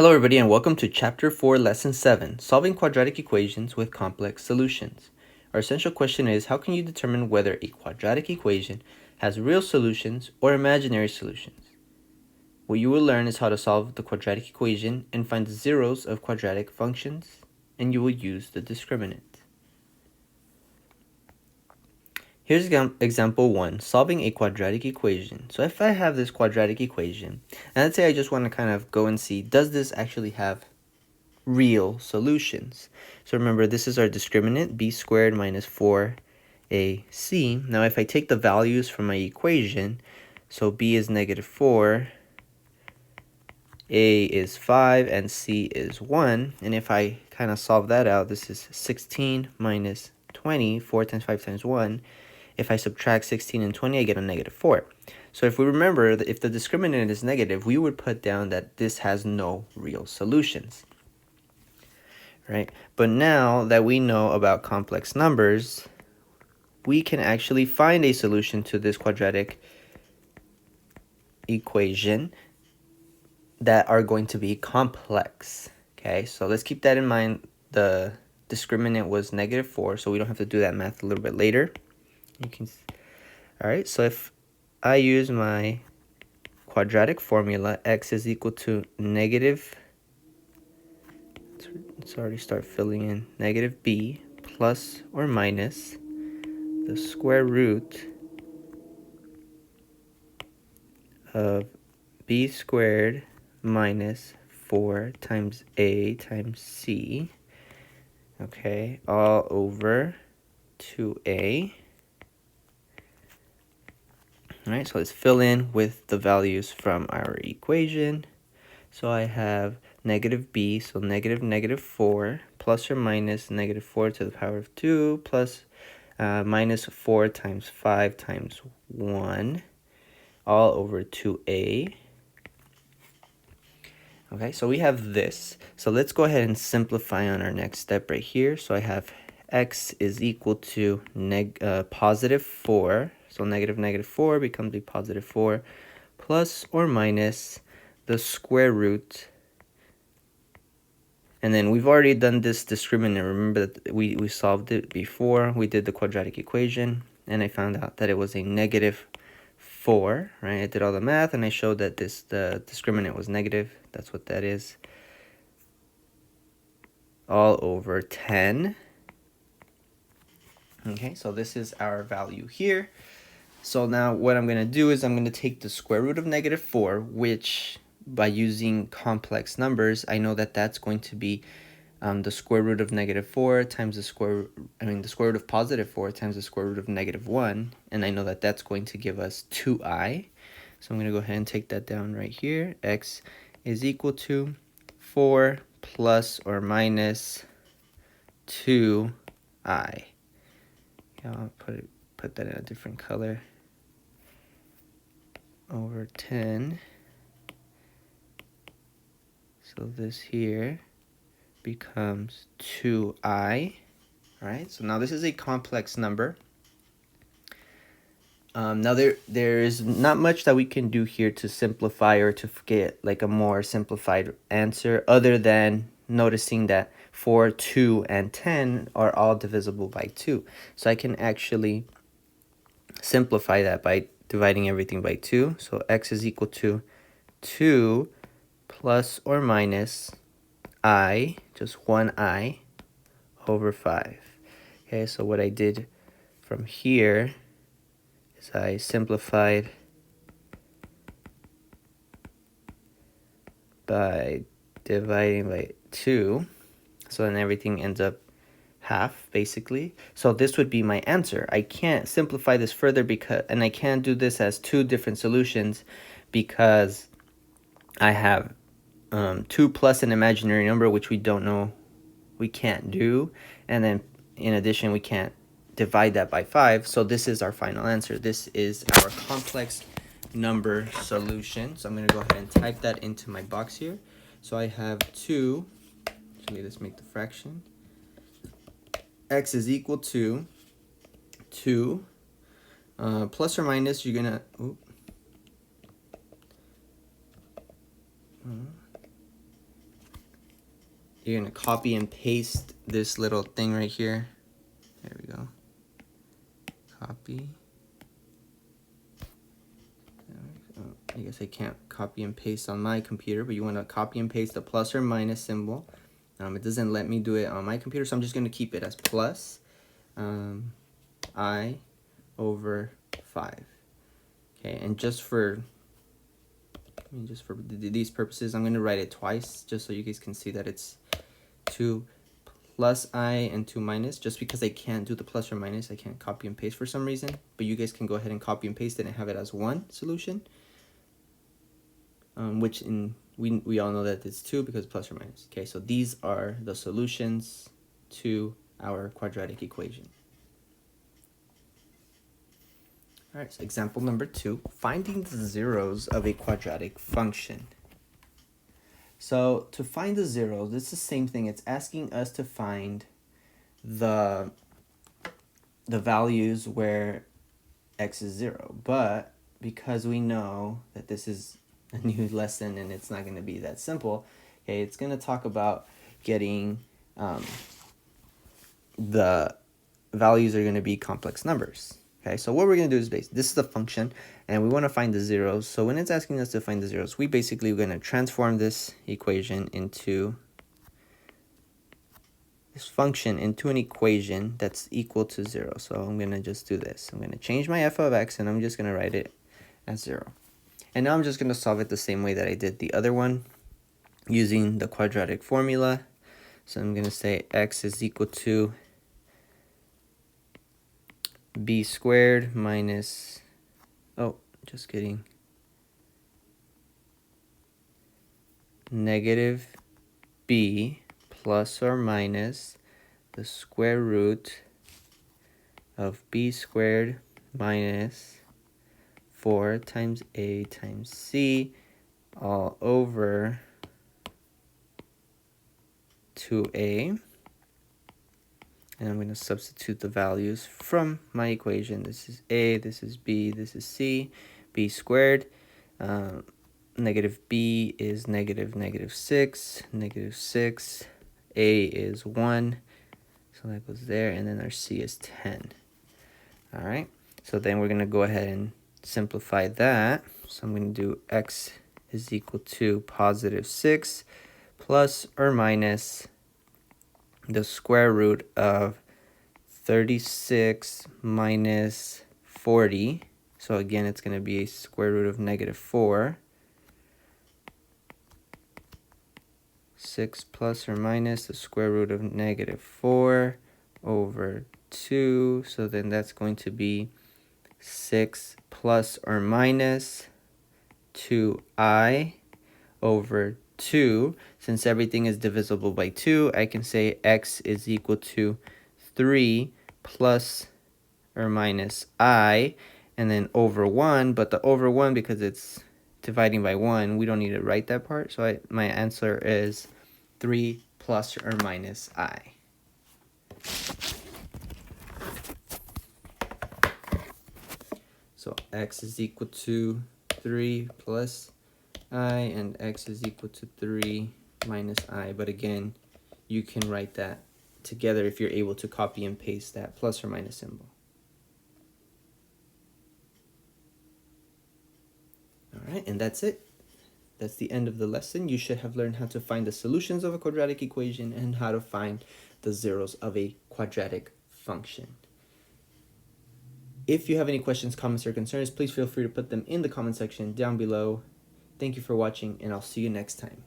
Hello everybody and welcome to Chapter 4, Lesson 7, Solving Quadratic Equations with Complex Solutions. Our essential question is, how can you determine whether a quadratic equation has real solutions or imaginary solutions? What you will learn is how to solve the quadratic equation and find the zeros of quadratic functions, and you will use the discriminant. Here's example 1, solving a quadratic equation. So if I have this quadratic equation, and let's say I just want to kind of go and see, does this actually have real solutions? So remember, this is our discriminant, b squared minus 4ac. Now if I take the values from my equation, so b is negative 4, a is 5, and c is 1, and if I kind of solve that out, this is 16 minus 20, 4 times 5 times 1. If I subtract 16 and 20, I get a negative 4. So if we remember, that if the discriminant is negative, we would put down that this has no real solutions. Right? But now that we know about complex numbers, we can actually find a solution to this quadratic equation that are going to be complex. Okay, so let's keep that in mind. The discriminant was negative 4, so we don't have to do that math a little bit later. All right, so if I use my quadratic formula, x is equal to negative, let's already start filling in, negative b plus or minus the square root of b squared minus 4 times a times c, okay, all over 2a. All right, so let's fill in with the values from our equation. So I have negative b, so negative 4, plus or minus negative 4 to the power of 2, plus minus 4 times 5 times 1, all over 2a. Okay, so we have this. So let's go ahead and simplify on our next step right here. So I have x is equal to positive 4. So negative 4 becomes a positive 4, plus or minus the square root. And then we've already done this discriminant. Remember that we solved it before. We did the quadratic equation, and I found out that it was a negative 4, right? I did all the math, and I showed that the discriminant was negative. That's what that is. All over 10. Okay, so this is our value here. So now what I'm going to do is I'm going to take the square root of negative 4, which by using complex numbers, I know that that's going to be the square root of negative 4 times the square root of positive 4 times the square root of negative 1. And I know that that's going to give us 2i. So I'm going to go ahead and take that down right here. X is equal to 4 plus or minus 2i. Yeah, I'll put that in a different color. Over 10. So this here becomes 2i. Right? So now this is a complex number. Now there is not much that we can do here to simplify or to get like a more simplified answer, other than noticing that 4, 2, and 10 are all divisible by 2. So I can actually simplify that by dividing everything by 2. So x is equal to 2 plus or minus I, just 1i, over 5. Okay, so what I did from here is I simplified by dividing by 2. So then everything ends up half, basically. So this would be my answer. I can't simplify this further and I can't do this as two different solutions because I have 2 plus an imaginary number, which we don't know, we can't do. And then in addition, we can't divide that by 5. So this is our final answer. This is our complex number solution. So I'm going to go ahead and type that into my box here. So I have 2. Actually, let's make the fraction. X is equal to 2. Plus or minus, you're going to... you're gonna copy and paste this little thing right here. There we go. Copy. I guess I can't copy and paste on my computer, but you want to copy and paste the plus or minus symbol. It doesn't let me do it on my computer, so I'm just going to keep it as plus I over 5. Okay, and just for these purposes, I'm going to write it twice, just so you guys can see that it's 2 plus I and 2 minus. Just because I can't do the plus or minus, I can't copy and paste for some reason, but you guys can go ahead and copy and paste it and have it as one solution. Which we all know that it's 2 because plus or minus. Okay, so these are the solutions to our quadratic equation. All right, so example number 2, finding the zeros of a quadratic function. So to find the zeros, it's the same thing. It's asking us to find the values where x is 0, but because we know that this is a new lesson and it's not going to be that simple, okay, it's going to talk about getting the values are going to be complex numbers. Okay, so what we're going to do is this is a function and we want to find the zeros. So when it's asking us to find the zeros, we basically are going to transform this equation into this function into an equation that's equal to 0. So I'm going to just do this. I'm going to change my f of x and I'm just going to write it as 0. And now I'm just going to solve it the same way that I did the other one, using the quadratic formula. So I'm going to say x is equal to b squared minus, just kidding, negative b plus or minus the square root of b squared minus 4 times a times c all over 2a. And I'm going to substitute the values from my equation. This is a, this is b, this is c. B squared, negative b is negative 6, negative 6. A is 1, so that goes there. And then our c is 10. All right, so then we're going to go ahead and simplify that. So I'm going to do x is equal to positive 6 plus or minus the square root of 36 minus 40. So again, it's going to be a square root of negative 4. 6 plus or minus the square root of negative 4 over 2. So then that's going to be 6 plus or minus 2i over 2. Since everything is divisible by 2, I can say x is equal to 3 plus or minus I, and then over 1. But the over 1, because it's dividing by 1, we don't need to write that part. So my answer is 3 plus or minus I. So x is equal to 3 plus I, and x is equal to 3 minus I. But again, you can write that together if you're able to copy and paste that plus or minus symbol. All right, and that's it. That's the end of the lesson. You should have learned how to find the solutions of a quadratic equation and how to find the zeros of a quadratic function. If you have any questions, comments, or concerns, please feel free to put them in the comment section down below. Thank you for watching, and I'll see you next time.